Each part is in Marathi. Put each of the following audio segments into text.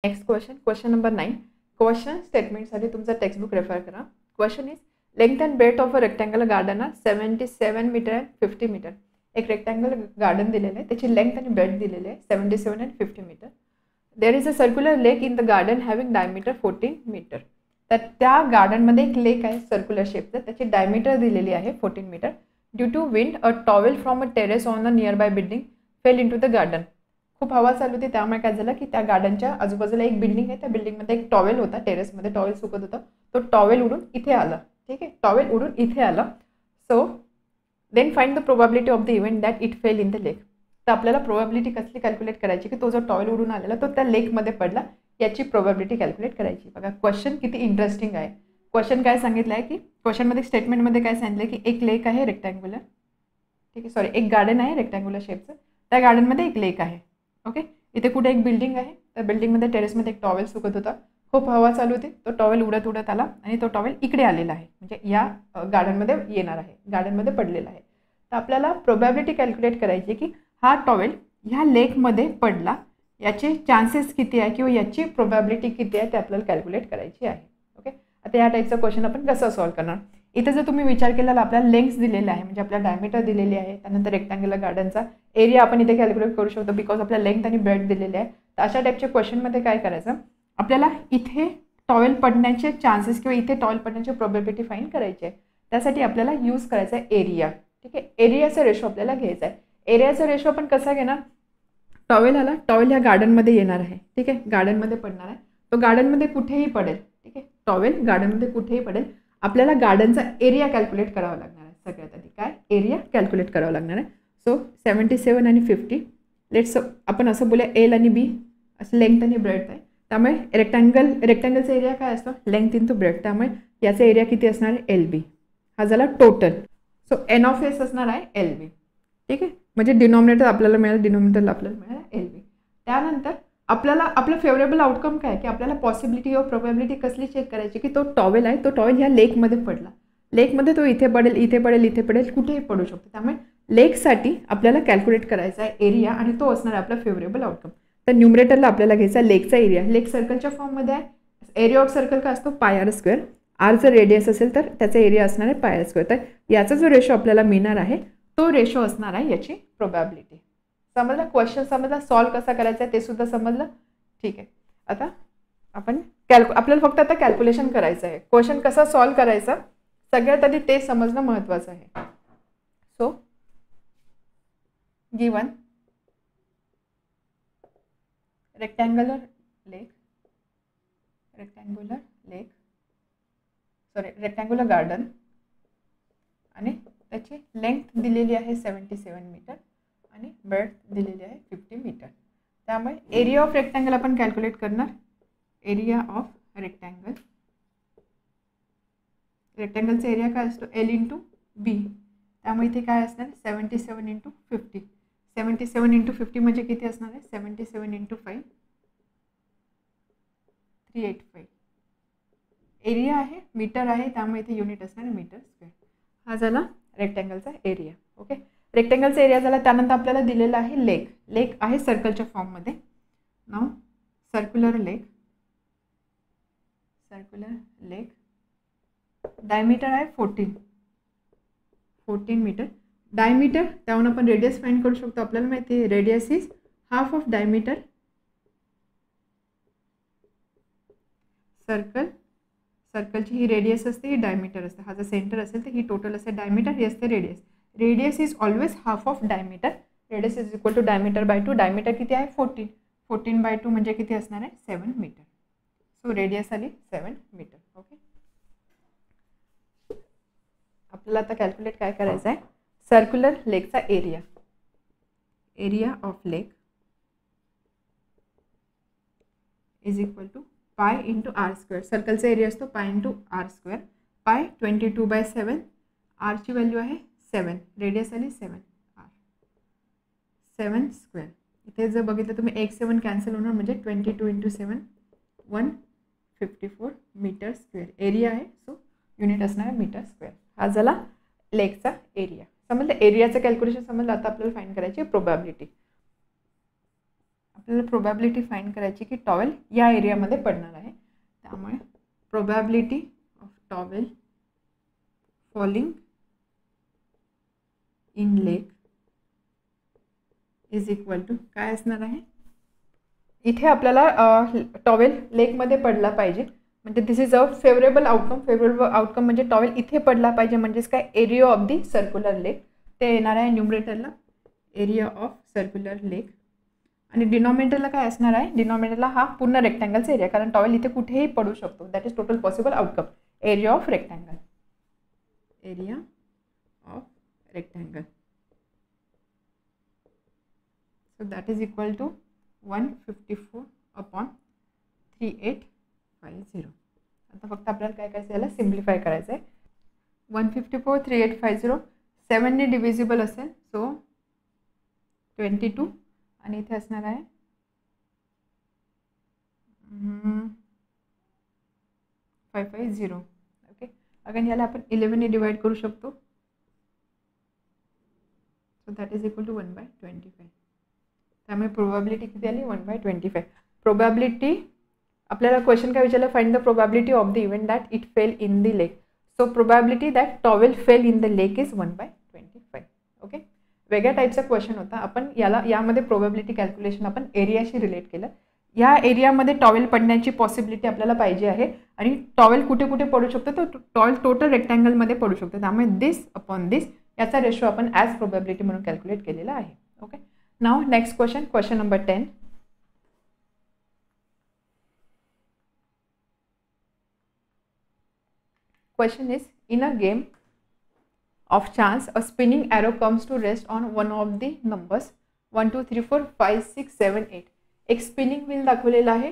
Next question number 9. क्वेश्चन स्टेटमेंटसाठी तुमचा टेक्स्टबुक रेफर करा. Question is length and breadth of a rectangle garden are 77 metre and 50 metre. एक रेक्टँगल गार्डन दिलेलं आहे, त्याची लेंथ आणि ब्रेथ दिलेली आहे 77 and 50 metre. There is a circular lake in the garden having diameter 14 metre. तर त्या गार्डनमध्ये एक लेक आहे सर्क्युलर शेपचं, त्याची डायमीटर दिलेली आहे 14 metre. Due to wind a towel from a terrace on a nearby building fell into the garden. खूप हवा चालू होती, त्यामुळे काय झालं की त्या गार्डनच्या आजूबाजूला एक बिल्डिंग आहे, त्या बिल्डिंगमध्ये एक टॉवेल होता, टेरेसमध्ये टॉवेल सुकत होता, तो टॉवेल उडून इथे आला. ठीक आहे, टॉवेल उडून इथे आला. So then find the probability of the event that it fell in the lake. तर आपल्याला प्रोबॅबिलिटी कसली कॅल्क्युलेट करायची की तो जो टॉवेल उडून आलेला तो त्या लेकमध्ये पडला, याची प्रोबॅबिलिटी कॅल्क्युलेट करायची. बघा क्वेश्चन किती इंटरेस्टिंग आहे. क्वेश्चन काय सांगितलं आहे की क्वेश्चनमध्ये स्टेटमेंटमध्ये काय सांगितलं की एक लेक आहे रेक्टँग्युलर, ठीक आहे, सॉरी, एक गार्डन आहे रेक्टँग्युलर शेपचं, त्या गार्डनमध्ये एक लेक आहे. ओके, इथे कुठे एक बिल्डिंग आहे, त्या बिल्डिंगमध्ये टेरेसमध्ये एक टॉवेल सुकत होता, खूप हवा चालू होती, तो टॉवेल उडत उडत आला आणि तो टॉवेल इकडे आलेला आहे, म्हणजे या गार्डनमध्ये येणार आहे, गार्डनमध्ये पडलेला आहे. तर आपल्याला प्रोबॅबिलिटी कॅल्क्युलेट करायची की हा टॉवेल ह्या लेकमध्ये पडला, याचे चान्सेस किती आहे किंवा याची प्रोबॅबिलिटी किती आहे ते आपल्याला कॅल्क्युलेट करायची आहे. ओके, आता या टाईपचा क्वेश्चन आपण कसं सॉल्व्ह करणार. इथे जर तुम्ही विचार केला तर आपल्याला लेंथ दिलेला आहे, म्हणजे आपल्याला डायमीटर दिलेली आहे, त्यानंतर रेक्टँग्युलर गार्डनचा एरिया आपण इथे कॅल्क्युलेट करू शकतो बिकॉज आपल्याला लेंथ आणि ब्रेथ दिलेले आहे. तर अशा टाईपच्या क्वेश्चनमध्ये काय करायचं, आपल्याला इथे टॉवेल पडण्याचे चान्सेस किंवा इथे टॉवेल पडण्याची प्रोबॅबिलिटी फाइंड करायची आहे. त्यासाठी आपल्याला यूज करायचा आहे एरिया. ठीक आहे, एरियाचा रेशो आपल्याला घ्यायचा आहे. एरियाचा रेशो आपण कसा घेणार, टॉवेल आला, टॉवेल ह्या गार्डनमध्ये येणार आहे, ठीक आहे, गार्डनमध्ये पडणार आहे, तो गार्डनमध्ये कुठेही पडेल, ठीक आहे, टॉवेल गार्डनमध्ये कुठेही पडेल, आपल्याला गार्डनचा एरिया कॅल्क्युलेट करावा लागणार आहे. सगळ्यात आधी काय एरिया कॅल्क्युलेट करावा लागणार आहे. सो 77 आणि 50 लेट्स आपण असं बोलूया एल आणि बी असं लेंथ आणि ब्रेथ आहे, त्यामुळे रेक्टँगलचा एरिया काय असतो लेंथ इंटू ब्रेथ, त्यामुळे याचा एरिया किती असणार आहे एल बी, हा झाला total. So N of S असणार आहे एल बी, ठीक आहे, म्हणजे डिनॉमिनेटर आपल्याला मिळालं, डिनॉमिनेटरला आपल्याला मिळालं एल बी. त्यानंतर आपल्याला आपलं फेवरेबल आउटकम काय की आपल्याला पॉसिबिलिटी ऑफ प्रोबॅबिलिटी कसली चेक करायची की तो टॉवेल आहे, तो टॉवेल ह्या लेकमध्ये पडला, लेकमध्ये तो इथे पडेल, इथे पडेल, इथे पडेल, कुठेही पडू शकतो, त्यामुळे लेकसाठी आपल्याला कॅल्क्युलेट करायचा आहे एरिया आणि तो असणार आहे आपला फेवरेबल आउटकम. तर न्यूमरेटरला आपल्याला घ्यायचा लेकचा एरिया, लेक सर्कलच्या फॉर्ममध्ये आहे, एरिया ऑफ सर्कल काय असतो पाय आर स्क्वेअर, आर जर रेडियस असेल तर त्याचा एरिया असणार आहे पाय आर स्क्वेअर. तर याचा जो रेशो आपल्याला मिळणार आहे तो रेशो असणार आहे याची प्रोबॅबिलिटी. समजलं, क्वेश्चन समजला, सॉल्व्ह कसा करायचा आहे ते सुद्धा समजलं. ठीक आहे, आता आपण आपल्याला फक्त आता कॅल्क्युलेशन करायचं आहे, क्वेश्चन कसा सॉल्व्ह करायचा सगळ्यात आधी ते समजणं महत्त्वाचं आहे. सो गिवन रेक्टँग्युलर गार्डन आणि त्याची लेंथ दिलेली आहे 77 मीटर आणि ब्रेथ दिलेली आहे 50 मीटर. त्यामुळे एरिया ऑफ रेक्टँगल आपण कॅल्क्युलेट करणार, एरिया ऑफ रेक्टँगलचा एरिया काय असतो एल इंटू बी, त्यामुळे इथे काय असणार 77 इंटू 50, 77 इंटू 50 म्हणजे किती असणार आहे 77 इंटू 5 385. एरिया आहे मीटर आहे, त्यामुळे इथे युनिट असणार आहे मीटर स्क्वेअर. हा झाला रेक्टँगलचा एरिया. ओके, रेक्टँगलचा एरिया झाला. त्यानंतर आपल्याला दिलेला आहे लेक आहे सर्कलच्या फॉर्ममध्ये. नाव सर्क्युलर लेक डायमीटर आहे 14 मीटर. डायमीटर त्याहून आपण रेडियस फाइंड करू शकतो, आपल्याला माहिती आहे radius is half of diameter. सर्कलची ही रेडियस असते, ही डायमीटर असते, हा जर सेंटर असेल तर ही टोटल असते डायमीटर, ही असते radius. Radius is always half of diameter, radius is equal to diameter by 2. Diameter किती आहे 14 बाय 2 म्हणजे किती असणार आहे 7 मीटर. सो रेडियस आली 7 मीटर. ओके, आपल्याला आता कॅल्क्युलेट काय करायचं आहे, सर्क्युलर लेकचा area of lake is equal to pi into R square. सर्कलचा एरिया असतो पाय इंटू आर स्क्वेअर, पाय 22/7, आरची व्हॅल्यू आहे 7, रेडियस आली 7 स्क्वेअर. इथे जर बघितलं तुम्ही 7 कॅन्सल होणार, म्हणजे 22 इंटू 7 154 मीटर स्क्वेअर एरिया आहे. सो युनिट असणार आहे मीटर स्क्वेअर. हा झाला लेकचा एरिया. समजलं, एरियाचं कॅल्क्युलेशन समजलं. आता आपल्याला फाइंड करायची प्रोबॅबिलिटी. आपल्याला प्रोबॅबिलिटी फाइंड करायची की टॉवेल या एरियामध्ये पडणार आहे. त्यामुळे probability of towel falling in lake is equal to काय असणार आहे. इथे आपल्याला टॉवेल लेकमध्ये पडला पाहिजे, म्हणजे this is a favourable outcome. Favourable outcome म्हणजे टॉवेल इथे पडला पाहिजे, म्हणजेच काय area of the circular lake ते येणार आहे न्यूमरेटरला, एरिया ऑफ सर्क्युलर लेक. आणि डिनॉमिनेटरला काय असणार आहे, डिनॉमिनेटरला हा पूर्ण रेक्टँगलचा एरिया, कारण टॉवेल इथे कुठेही पडू शकतो. That is total possible outcome, area of rectangle, area of rectangle. So that is equal to 154/3850. आता फक्त आपल्याला काय करायचं, याला सिम्प्लिफाय करायचं आहे. 154/3850 7ने डिव्हिजिबल असेल, सो 22 आणि इथे असणार आहे 550. ओके, अगेन याला आपण 11ने डिवाइड करू शकतो. So that is equal to 1/25. त्यामुळे प्रोबॅबिलिटी किती आली, 1/25. प्रोबॅबिलिटी आपल्याला क्वेश्चन काय विचारलं, find the probability of the event that it fell in the lake. So probability that towel fail in the lake is 1/25. Okay, वेगळ्या टाईपचा क्वेश्चन होता. आपण यामध्ये प्रोबॅबिलिटी कॅल्क्युलेशन आपण एरियाशी रिलेट केलं. या एरियामध्ये टॉवेल पडण्याची पॉसिबिलिटी आपल्याला पाहिजे आहे, आणि टॉवेल कुठे कुठे पडू शकतो, तर टॉवेल टोटल रेक्टँगलमध्ये पडू शकतो. त्यामुळे दिस अपॉन दिस याचा रेशो आपण ॲज प्रोबॅबिलिटी म्हणून कॅल्क्युलेट केलेला आहे. Okay, now next question, question number 10. Question is, in a game of chance, a spinning arrow comes to rest on one of the numbers 1 2 3 4 5 6 7 8. एक स्पिनिंग व्हील दाखवलेला आहे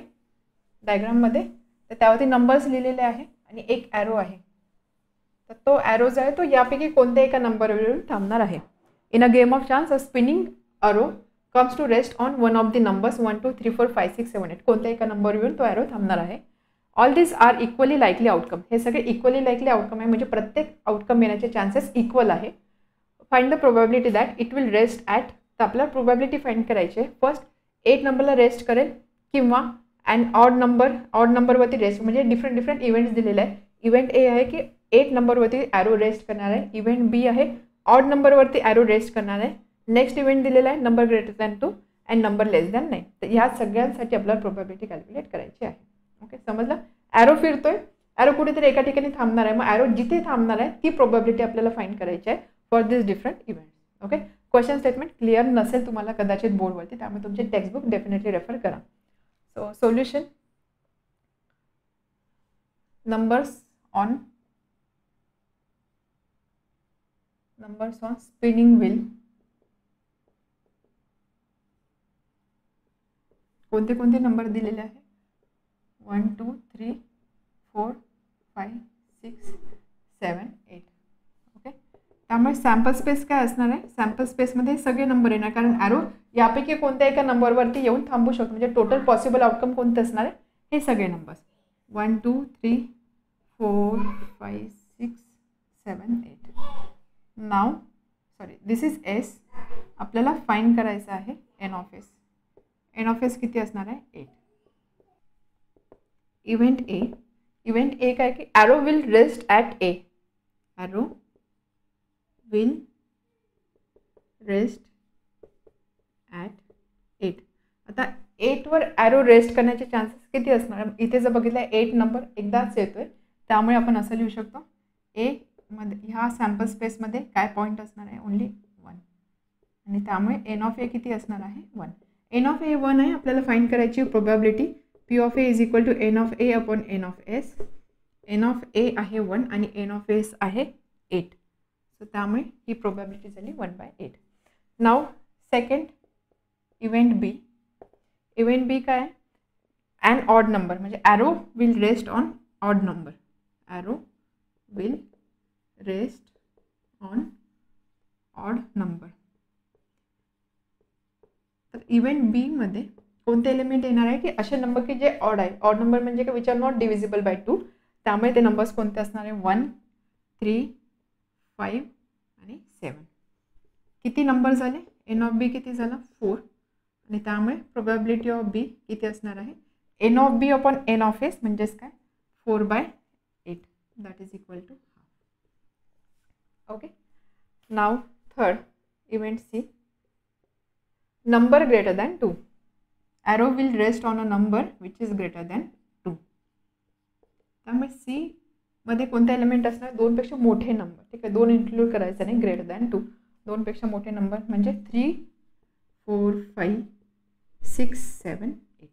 डायग्राममध्ये, तर त्यावरती नंबर्स लिहिलेले आहे आणि एक ॲरो आहे. तर तो ॲरो जो आहे तो यापैकी कोणत्या एका नंबरवर येऊन थांबणार आहे. In a game of chance, a spinning arrow comes to rest on one of the numbers 1 2 3 4 5 6 7 8. कोणत्या एका नंबरवर येऊन तो ॲरो थांबणार आहे. ऑल दिस आर इक्वली लाईकली आउटकम. हे सगळे इक्वली लाईकली आउटकम आहे, म्हणजे प्रत्येक आउटकम येण्याचे चान्सेस इक्वल आहे. Find the probability that it will rest at. तर आपल्याला प्रोबॅबिलिटी फाइंड करायची आहे. फर्स्ट 8 नंबरला रेस्ट करेल, किंवा अँड ऑड नंबरवरती रेस्ट, म्हणजे डिफरंट इव्हेंट्स दिलेले आहे. इव्हेंट ए आहे की 8 नंबरवरती ॲरो रेस्ट करणार आहे. इव्हेंट बी आहे ऑड नंबरवरती ॲरो रेस्ट करणार आहे. नेक्स्ट इव्हेंट दिलेला आहे number greater than 2 and number less than 9. तर ह्या सगळ्यांसाठी आपल्याला प्रोबॅबिलिटी कॅल्क्युलेट करायची आहे. ओके, समजलं. ॲरो फिरतोय, ॲरो कुठेतरी एका ठिकाणी थांबणार आहे, मग ॲरो जिथे थांबणार आहे ती प्रोबॅबिलिटी आपल्याला फाइंड करायची आहे for this different events. Okay, question statement clear नसेल तुम्हाला कदाचित बोर्डवरती, त्यामुळे तुमचे टेक्स्टबुक डेफिनेटली रेफर करा. So solution, numbers on spinning wheel. कोणते कोणते नंबर दिलेले आहे, 1 2 3 4 5 6 7 8. ओके, त्यामुळे सॅम्पल स्पेस काय असणार आहे, सॅम्पल स्पेसमध्ये सगळे नंबर येणार, कारण ॲरो यापैकी कोणत्या एका नंबरवरती येऊन थांबू शकतो. म्हणजे टोटल पॉसिबल आउटकम कोणते असणार आहे, हे सगळे numbers 1 2 3 4 5 6 7 8. Now this is S. आपल्याला फाइंड करायचं आहे N of S. N of S किती असणार आहे, 8. इव्हेंट ए काय की arrow will rest at A. Arrow will rest at 8. आता 8वर ॲरो रेस्ट करण्याचे चान्सेस किती असणार, इथे जर बघितलं 8 नंबर एकदाच येतोय, त्यामुळे आपण असं लिहू शकतो ए मध्ये ह्या सॅम्पल स्पेसमध्ये काय पॉईंट असणार आहे, ओनली 1. आणि त्यामुळे एन ऑफ ए किती असणार आहे, 1. एन ऑफ ए 1 आहे. आपल्याला फाइंड करायची probability P of A is equal to N of A upon N of S. N of A आहे 1 आणि एन ऑफ एस आहे 8. सो त्यामुळे ही प्रोबॅबिलिटी झाली 1/8. नाव सेकंड इव्हेंट बी. इव्हेंट बी काय, अँड ऑड नंबर, म्हणजे arrow will rest on odd number. Arrow will rest on odd number. तर इव्हेंट बी मध्ये कोणते एलिमेंट येणार आहे की असे नंबर की जे ऑड आहे. ऑड नंबर म्हणजे काय, which are not divisible by 2. त्यामुळे ते नंबर्स कोणते असणार आहे, 1 3 5 आणि 7. किती नंबर झाले, एन ऑफ बी किती झाला, 4. आणि त्यामुळे प्रोबॅबिलिटी ऑफ बी किती असणार आहे, N of B upon N of S म्हणजेच काय 4/8 that is equal to half. Okay, now third event C, number greater than 2. Arrow will rest on a number which is greater than 2. त्यामुळे सी मध्ये कोणते एलिमेंट असणार, 2पेक्षा मोठे नंबर. ठीक आहे, 2 इन्क्लूड करायचं नाही, ग्रेटर दॅन 2. 2पेक्षा मोठे नंबर म्हणजे 3, 4, 5, 6, 7, 8.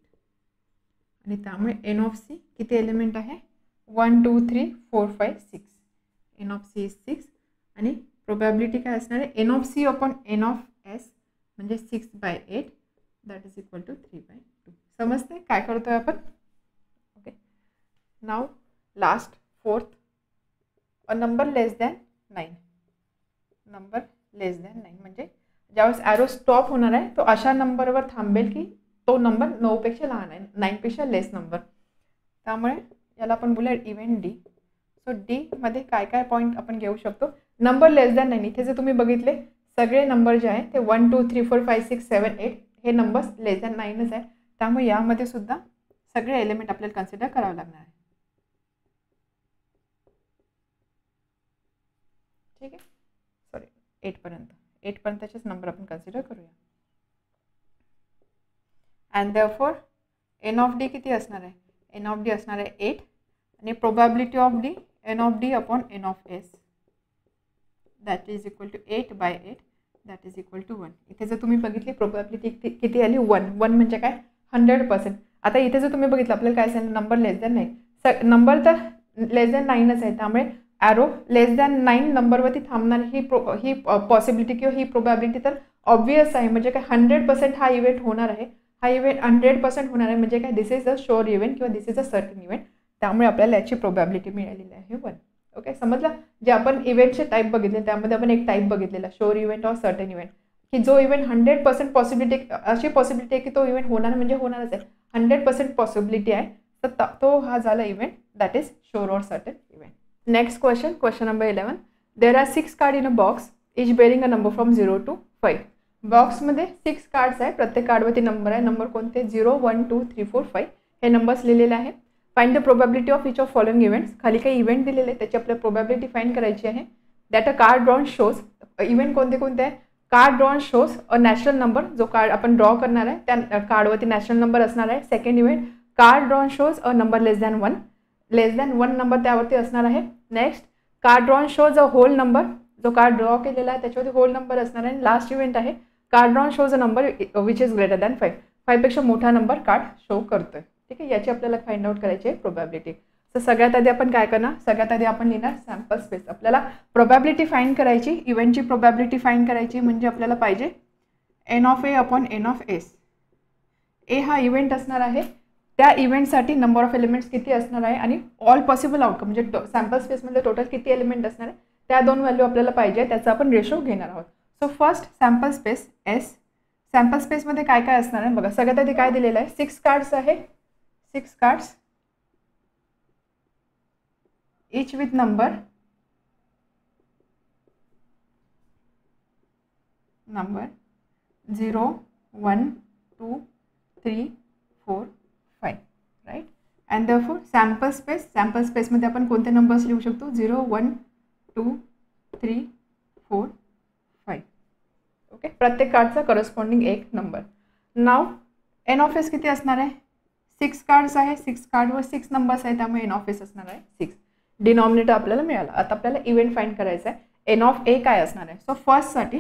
आणि त्यामुळे एन ऑफ सी किती एलिमेंट आहे, 1, 2, 3, 4, 5, 6. N of C is 6. आणि प्रोबॅबिलिटी काय असणार आहे, N of C upon N of S म्हणजे 6/8 दॅट इज इक्वल टू 3/2. समजते काय करतोय आपण. ओके, नाव लास्ट फोर्थ, अ number less than 9. Number less than 9 म्हणजे ज्यावेळेस ॲरो स्टॉप होणार आहे तो अशा नंबरवर थांबेल की तो नंबर 9पेक्षा लहान आहे, 9पेक्षा लेस नंबर. त्यामुळे याला आपण बोलूया इव्हेंट डी. सो डीमध्ये काय काय पॉईंट आपण घेऊ शकतो, नंबर लेस दॅन 9. इथे जर तुम्ही बघितले सगळे नंबर जे आहे ते 1, 2, 3, 4, 5, 6, 7, 8 हे नंबर्स लेस दॅन 9च आहे. त्यामुळे यामध्ये सुद्धा सगळे एलिमेंट आपल्याला कन्सिडर करावं लागणार आहे. ठीक आहे, सॉरी 8पर्यंतचेच नंबर आपण कन्सिडर करूया. And therefore N of D किती असणार आहे, एन ऑफ डी असणार आहे 8. आणि probability of D N of D upon N of S that is equal to 8/8 that is equal to 1. इथे जर तुम्ही बघितली प्रोबॅबिलिटी किती आली, 1. 1 म्हणजे काय 100%. आता इथे जर तुम्ही बघितलं आपल्याला काय सांगितलं, नंबर लेस दॅन 9. नंबर तर लेस दॅन 9च आहे. त्यामुळे ॲरो लेस दॅन 9 नंबरवरती थांबणार ही पॉसिबिलिटी किंवा ही प्रोबॅबिलिटी तर ऑब्वियस आहे. म्हणजे काय 100% हा इव्हेंट होणार आहे. हा इव्हेंट 100% होणार आहे म्हणजे काय, दिस इज अ शुअर इव्हेंट किंवा दिस इज अ सर्टन इव्हेंट. त्यामुळे आपल्याला याची प्रोबॅबिलिटी मिळालेली आहे 1. ओके, समजलं. जे आपण इव्हेंटचे टाईप बघितले त्यामध्ये आपण एक टाईप बघितलेला शुअर इव्हेंट और सर्टन इव्हेंट, की जो इव्हेंट 100% पॉसिबिलिटी, अशी पॉसिबिलिटी आहे की तो इव्हेंट होणार म्हणजे होणारच आहे, 100% पॉसिबिलिटी आहे. तर तो हा झाला event that is sure or certain event. Next question number 11. There are 6 card in a box each bearing a number from 0 to 5. बॉक्समध्ये 6 कार्ड्स आहे, प्रत्येक कार्डवरती नंबर आहे. नंबर कोणते, 0, 1, 2, 3, 4, 5 हे नंबर्स लिहिलेले आहे. Find the probability of each of following events. खाली काही इव्हेंट दिलेले आहे त्याची आपल्याला प्रोबॅबिलिटी फाइंड करायची आहे. That a card drawn shows, event कोणते कोणते आहे, card drawn shows a natural number, जो कार्ड आपण ड्रॉ करणार आहे त्या कार्डवरती नॅचरल नंबर असणार आहे. Second event, card drawn shows a number less than 1, less than 1 number त्यावरती असणार आहे. Next, card drawn shows a whole number, जो कार्ड ड्रॉ केलेला आहे त्याच्यावरती होल नंबर असणार आहे. लास्ट इव्हेंट आहे, card drawn shows a number which is greater than 5, 5पेक्षा मोठा नंबर कार्ड शो करतोय. ठीक आहे, याची आपल्याला फाइंड आउट करायची आहे प्रोबॅबिलिटी. तर सगळ्यात आधी आपण काय करणार, सगळ्यात आधी आपण लिहिणार सॅम्पल स्पेस. आपल्याला प्रोबॅबिलिटी फाइंड करायची, इव्हेंटची प्रोबॅबिलिटी फाइंड करायची म्हणजे आपल्याला पाहिजे N of A upon N of S. A हा इव्हेंट असणार आहे, त्या इव्हेंटसाठी नंबर ऑफ एलिमेंट्स किती असणार आहे आणि ऑल पॉसिबल आउटकम म्हणजे सॅम्पल स्पेसमध्ये टोटल किती एलिमेंट असणार आहे त्या 2 व्हॅल्यू आपल्याला पाहिजे, त्याचा आपण रेशो घेणार आहोत. So first sample space S. Sample स्पेसमध्ये काय काय असणार आहे बघा. सगळ्यात आधी काय दिलेलं आहे, 6 कार्ड्स आहे, 6 cards each with number 0, 1, 2, 3, 4, 5 right. And therefore sample स्पेसमध्ये आपण कोणते नंबर्स लिहू शकतो, 0, 1, 2, 3, 4, 5. ओके, प्रत्येक कार्डचा करस्पॉन्डिंग एक number. Now N of S किती असणार आहे, 6 कार्ड्स आहे, 6 कार्डवर 6 नंबर्स आहे त्यामुळे एन ऑफ एस असणार आहे 6. डिनॉमिनेटर आपल्याला मिळाला. आता आपल्याला इव्हेंट फाइंड करायचा आहे, एन ऑफ ए काय असणार आहे. सो फर्स्टसाठी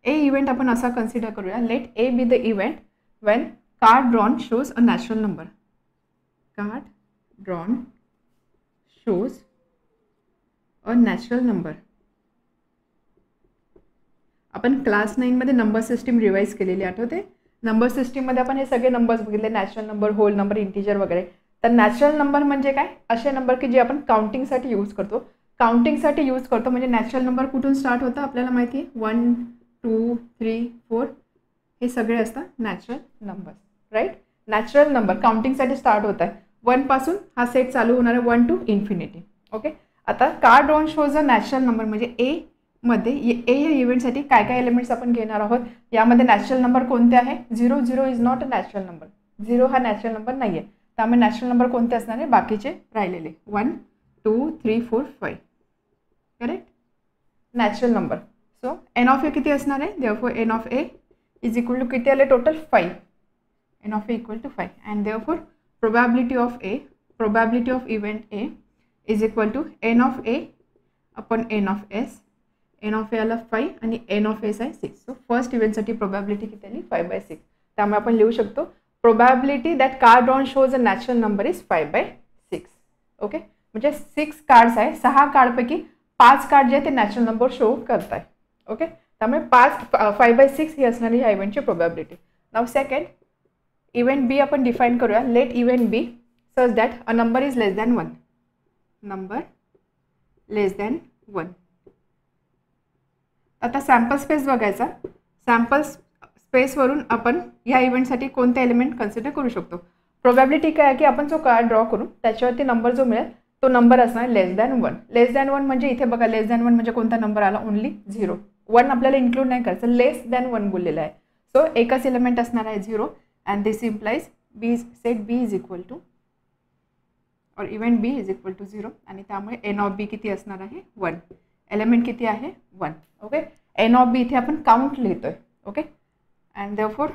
ए इव्हेंट आपण असा कन्सिडर करूया, let A be the event when card drawn shows a natural number. Card drawn shows a natural number. आपण क्लास 9 मध्ये नंबर सिस्टीम रिवाइज केलेली आठवते. नंबर सिस्टीममध्ये आपण हे सगळे नंबर्स बघितले, natural number, whole number, integer वगैरे. तर नॅचरल नंबर म्हणजे काय, असे नंबर की जे आपण काउंटिंगसाठी यूज करतो. काउंटिंगसाठी यूज करतो म्हणजे नॅचरल नंबर कुठून स्टार्ट होतं आपल्याला माहिती आहे, 1, 2, 3, 4 हे सगळे असतात natural number right. Natural number काउंटिंगसाठी स्टार्ट होत आहे, 1 पासून हा सेट चालू होणार आहे 1 to इन्फिनिटी. ओके, आता card drawn shows a natural number म्हणजे ए मध्ये ए या इव्हेंटसाठी काय काय एलिमेंट्स आपण घेणार आहोत. यामध्ये नॅचरल नंबर कोणते आहे. 0 0 is not a natural number. 0 हा नॅचरल नंबर नाही आहे. त्यामुळे नॅचरल नंबर कोणते असणार आहे. बाकीचे राहिलेले 1 2 3 4 5 correct natural number. So N of A किती असणार आहे. Therefore N of A is equal to किती आले total 5. N of A equal to 5 and therefore probability of event A is equal to N of A upon N of S. N of A आला 5 आणि एन ऑफ एस आहे 6. सो फर्स्ट इव्हेंटसाठी प्रोबॅबिलिटी किती आली 5/6. त्यामुळे आपण लिहू शकतो probability that card drawn shows a natural number is 5/6. Okay म्हणजे 6 कार्ड्स आहे. 6 कार्डपैकी 5 कार्ड जे आहे ते नॅचरल नंबर शो करत आहे. ओके त्यामुळे 5/6 ही असणारी ह्या इव्हेंटची probability. Now second event B आपण डिफाईन करूया. Let event B such that a number is less than 1. Number less than 1. आता सॅम्पल स्पेस बघायचा. सॅम्पल स्पेसवरून आपण या इव्हेंटसाठी कोणते एलिमेंट कन्सिडर करू शकतो. प्रोबॅबिलिटी काय आहे की आपण जो कार्ड ड्रॉ करू त्याच्यावरती नंबर जो मिळेल तो नंबर असणार लेस दॅन 1. लेस दॅन 1 म्हणजे इथे बघा लेस दॅन 1 म्हणजे कोणता नंबर आला ओनली 0. 1 आपल्याला इन्क्लूड नाही करायचं. लेस दॅन 1 बोललेलं आहे. सो एकच एलिमेंट असणार आहे 0 and this implies B set B is equal to और event B is equal to 0 आणि त्यामुळे एन ऑफ बी किती असणार आहे 1. एलिमेंट किती आहे 1. ओके एन ऑफ बी इथे आपण काउंट लिहितोय. Okay and therefore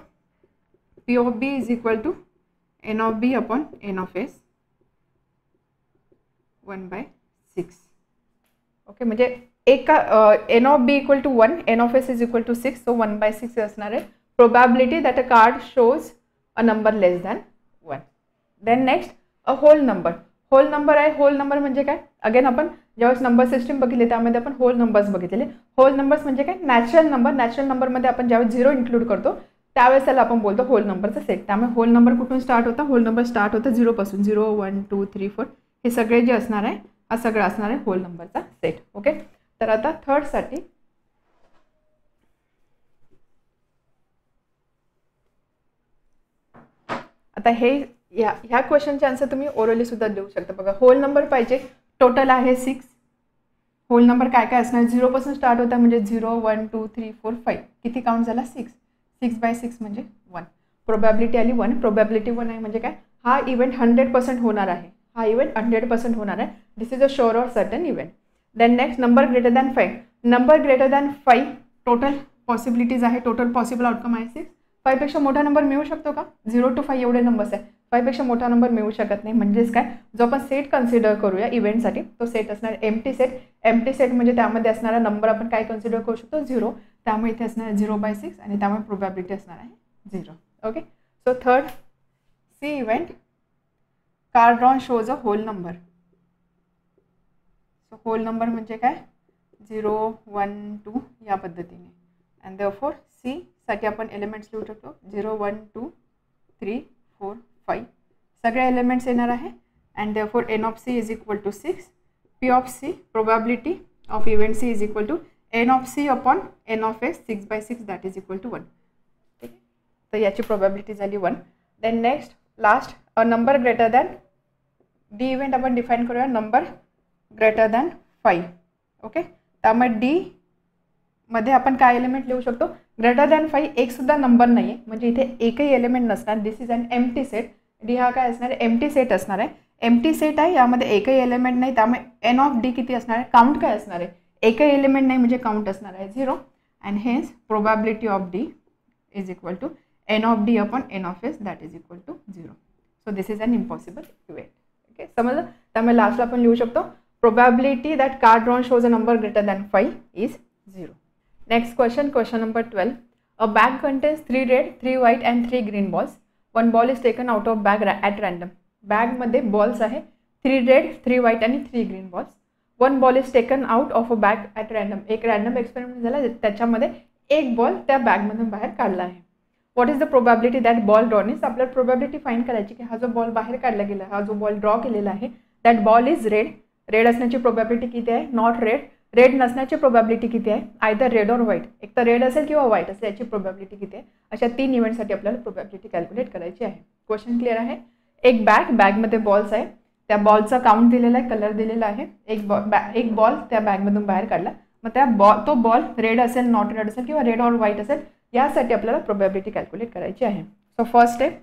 P of B is equal to N of B upon N of S 1/6. Okay म्हणजे एक N of B equal to 1 N of S is equal to 6. So 1/6 असणार आहे probability that a card shows a number less than 1. Then next a whole number. Whole number आहे. होल नंबर म्हणजे काय. अगेन आपण ज्यावेळेस नंबर सिस्टीम बघितले त्यामध्ये आपण होल नंबर्स बघितलेले. होल नंबर्स म्हणजे काय नॅचरल नंबर. नॅचरल नंबरमध्ये आपण ज्यावेळेस 0 इन्क्लूड करतो त्यावेळेस त्याला आपण बोलतो होल नंबरचा सेट. त्यामुळे होल नंबर कुठून स्टार्ट होता. होल नंबर स्टार्ट होतं 0 पासून. 0 1 2 3 4 हे सगळे जे असणार आहे हा सगळं असणार आहे होल नंबरचा सेट. ओके तर आता थर्डसाठी आता हे ह्या क्वेश्चनचे आन्सर तुम्ही ओरली सुद्धा देऊ शकता. बघा होल नंबर पाहिजे. टोटल आहे 6. होल नंबर काय काय असणार 0 पासून स्टार्ट होता म्हणजे 0 1 2 3 4 5 किती काउंट झाला 6. 6/6 म्हणजे 1. प्रोबॅबिलिटी आली 1. प्रोबॅबिलिटी 1 आहे म्हणजे काय हा इव्हेंट 100% होणार आहे. हा इव्हेंट 100% होणार आहे. This is a sure or certain event. Then next number greater than 5. Number greater than 5 total possibilities आहे. टोटल पॉसिबल आउटकम आहे 6. 5 पेक्षा मोठा नंबर मिळू शकतो का. 0 to 5 एवढे नंबर्स आहे. 5 पेक्षा मोठा नंबर मिळू शकत नाही. म्हणजेच काय जो आपण सेट कन्सिडर करूया इव्हेंटसाठी तो सेट असणार एम्प्टी सेट. एम्प्टी सेट म्हणजे त्यामध्ये असणारा नंबर आपण काय कन्सिडर करू शकतो 0. त्यामुळे इथे असणार 0/6 आणि त्यामुळे प्रोबॅबिलिटी असणार आहे 0. Okay so third C event card drawn shows a whole number. So whole number म्हणजे काय 0 1 2 या पद्धतीने अँड देअरफॉर सी साठी आपण एलिमेंट्स लिहू शकतो 0 1 2 3 4 5 सगळे एलिमेंट्स येणार आहे and therefore N of C is equal to 6. P of C probability of event C is equal to N of C upon N of S 6/6 that is equal to 1. ठीक आहे तर याची प्रोबॅबिलिटी झाली 1. Then next last a number greater than D event आपण डिफाईन करूया. Number greater than 5. ओके त्यामुळे डी मध्ये आपण काय एलिमेंट लिहू शकतो ग्रेटर दॅन 5. एक सुद्धा नंबर नाही आहे म्हणजे इथे एकही एलिमेंट नसणार. This is an empty set. D हा काय असणार आहे एम्प्टी सेट असणार आहे. एम्प्टी सेट आहे यामध्ये एकही एलिमेंट नाही त्यामुळे एन ऑफ डी किती असणार आहे काउंट काय असणार आहे एकही एलिमेंट नाही म्हणजे काउंट असणार आहे 0 and hence probability of D is equal to N of D upon N of S that is equal to 0. So this is an impossible event. Okay समजलं. त्यामुळे लास्टला आपण लिहू शकतो probability that card drawn shows a number greater than 5 is 0. Next question, question number 12. A bag contains 3 red, 3 white and 3 green balls. One ball is taken out of bag at random. Bag मध्ये balls आहे 3 red, 3 white आणि 3 green balls. One ball is taken out of a bag at random. एक रॅन्डम एक्सपेरिमेंट झाला त्याच्यामध्ये एक बॉल त्या बॅगमधून बाहेर काढला आहे. What is the probability that ball drawn is. आपल्याला प्रोबॅबिलिटी फाइंड करायची की हा जो बॉल बाहेर काढला गेला हा जो बॉल ड्रॉ केलेला आहे that ball is red. Red असण्याची प्रोबॅबिलिटी किती आहे नॉट रेड. रेड नसण्याची प्रोबॅबिलिटी किती आहे आयदर रेड और व्हाईट. एक तर रेड असेल किंवा व्हाईट असेल याची प्रोबॅबिलिटी किती आहे. अशा 3 इव्हेंटसाठी आपल्याला प्रोबॅबिलिटी कॅल्क्युलेट करायची आहे. क्वेश्चन क्लिअर आहे. एक बॅगमध्ये बॉल्स आहे त्या बॉलचा काउंट दिलेला आहे कलर दिलेला आहे. एक बॉल त्या बॅगमधून बाहेर काढला मग तो बॉल रेड असेल, नॉट रेड असेल किंवा रेड और व्हाईट असेल, यासाठी आपल्याला प्रोबॅबिलिटी कॅल्क्युलेट करायची आहे. So first step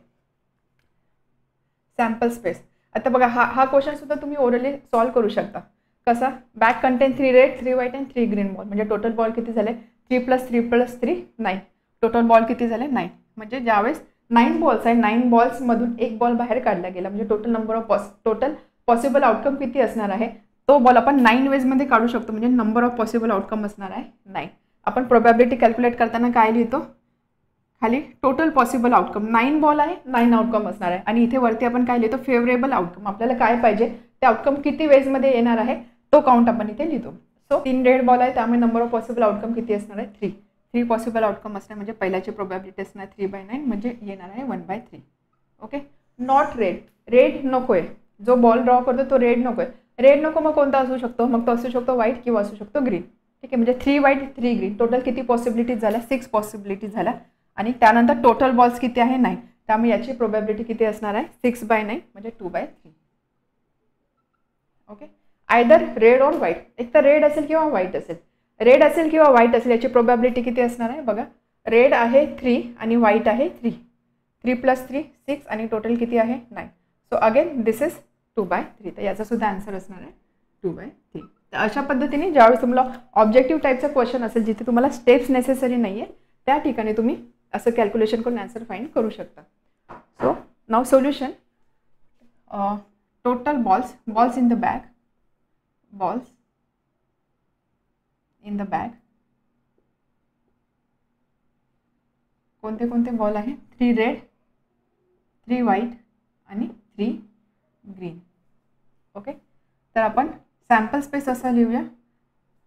sample space. आता बघा हा क्वेश्चन सुद्धा तुम्ही ओरली सॉल्व्ह करू शकता. कसा? Bag content 3 red 3 white and 3 green ball. म्हणजे टोटल बॉल किती झाले? 3 + 3 + 3 9. टोटल बॉल किती झाले? 9. म्हणजे ज्यावेळेस 9 बॉल्स आहे, 9 बॉल्समधून एक बॉल बाहेर काढला गेला, म्हणजे टोटल पॉसिबल आउटकम किती असणार आहे? तो बॉल आपण 9 वेजमध्ये काढू शकतो. म्हणजे नंबर ऑफ पॉसिबल आउटकम असणार आहे 9. आपण प्रोबॅबिलिटी कॅल्क्युलेट करताना काय लिहितो? खाली टोटल पॉसिबल आउटकम. 9 बॉल आहे, 9 आउटकम असणार आहे. आणि इथे वरती आपण काय लिहितो? Favourable outcome. आपल्याला काय पाहिजे? ते आउटकम किती वेजमध्ये येणार आहे तो काउंट आपण इथे लिहितो. सो 3 रेड बॉल आहे, त्यामुळे नंबर ऑफ पॉसिबल आउटकम किती असणार आहे? 3. 3 पॉसिबल आउटकम असणार म्हणजे पहिल्याची प्रोबॅबिलिटी असणार 3/9, म्हणजे येणार आहे 1/3. ओके. Not red. रेड नको आहे. जो बॉल ड्रॉ करतो तो रेड नको आहे. रेड नको मग कोणता असू शकतो? मग तो असू शकतो व्हाईट किंवा असू शकतो ग्रीन. ठीक आहे. म्हणजे 3 व्हाईट 3 ग्रीन. टोटल किती पॉसिबिलिटीज झाल्या? 6 पॉसिबिलिटीज झाल्या. आणि त्यानंतर टोटल बॉल्स किती आहे? 9. त्यामुळे याची प्रोबॅबिलिटी किती असणार आहे? 6/9 म्हणजे 2/3. ओके. आयदर रेड और व्हाईट. एक तर रेड असेल किंवा व्हाईट असेल. रेड असेल किंवा व्हाईट असेल याची प्रोबॅबिलिटी किती असणार आहे? बघा, रेड आहे 3 आणि व्हाईट आहे 3. 3 + 3 6 आणि टोटल किती आहे? 9. So again this is 2/3. तर याचा सुद्धा आन्सर असणार आहे 2/3. तर अशा पद्धतीने ज्यावेळेस तुम्हाला ऑब्जेक्टिव्ह टाईपचा क्वेश्चन असेल, जिथे तुम्हाला स्टेप्स नेसेसरी नाही आहे, त्या ठिकाणी तुम्ही असं कॅल्क्युलेशन करून आन्सर फाइंड करू शकता. So now solution. Total balls in the bag. Balls in the bag. कोणते कोणते बॉल आहे? 3 रेड 3 व्हाईट आणि 3 ग्रीन. ओके. तर आपण सॅम्पल स्पेस असं लिहूया.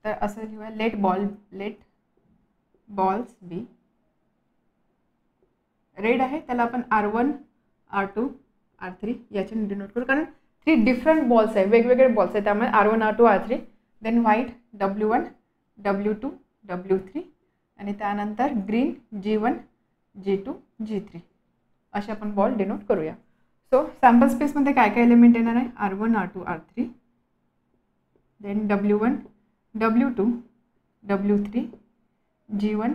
तर असं लिहूया, लेट बॉल्स बी. रेड आहे त्याला आपण R1 R2 R3 याच्याने डिनोट करू, कारण 3 डिफरंट बॉल्स आहे, वेगवेगळे बॉल्स आहे, त्यामुळे R1 R2 R3. Then white W1 W2 W3 आणि त्यानंतर ग्रीन G1 G2 G3 असे आपण बॉल डिनोट करूया. सो सॅम्पल स्पेसमध्ये काय काय एलिमेंट येणार आहे? R1 R2 R3. Then W1 W2 W3 G1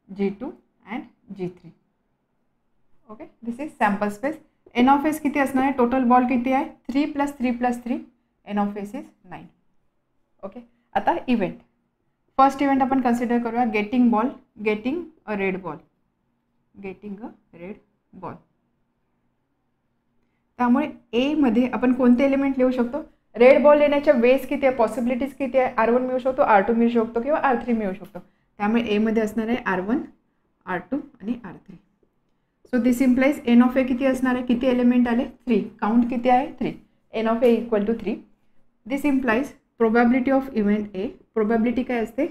G2 and G3. Okay. This is sample space. N of S किती असणार आहे? टोटल बॉल किती आहे? 3 + 3 + 3. N of S is 9. Okay. आता इव्हेंट. फर्स्ट इव्हेंट आपण कन्सिडर करूया, गेटिंग अ रेड बॉल. त्यामुळे ए मध्ये आपण कोणते एलिमेंट लिहू शकतो? रेड बॉल येण्याच्या वेज किती आहे? पॉसिबिलिटीज किती आहे? R1 मिळू शकतो, R2 मिळू शकतो किंवा R3 मिळू शकतो. त्यामुळे ए मध्ये असणार आहे R1 R2 आणि R3. So this implies N of A किती असणार आहे? किती एलिमेंट आले? 3. काउंट किती आहे? 3. N of A = 3. This implies probability of event A. Probability काय असते?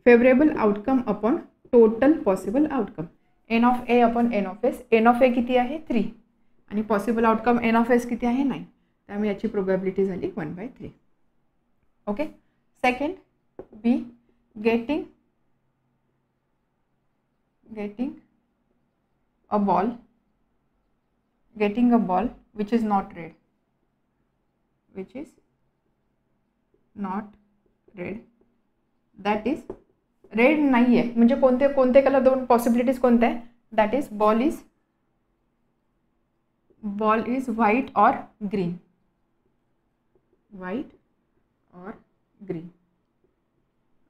Favourable outcome upon total possible outcome. N of A upon N of S. N of A किती आहे? 3 आणि possible outcome N of S किती आहे? 9. त्यामुळे याची प्रोबॅबिलिटी झाली 1/3. Okay. Second B, getting a ball which is not red. That is red नाही आहे. म्हणजे कोणते कलर? 2 पॉसिबिलिटीज कोणते आहे? That is ball is white और green.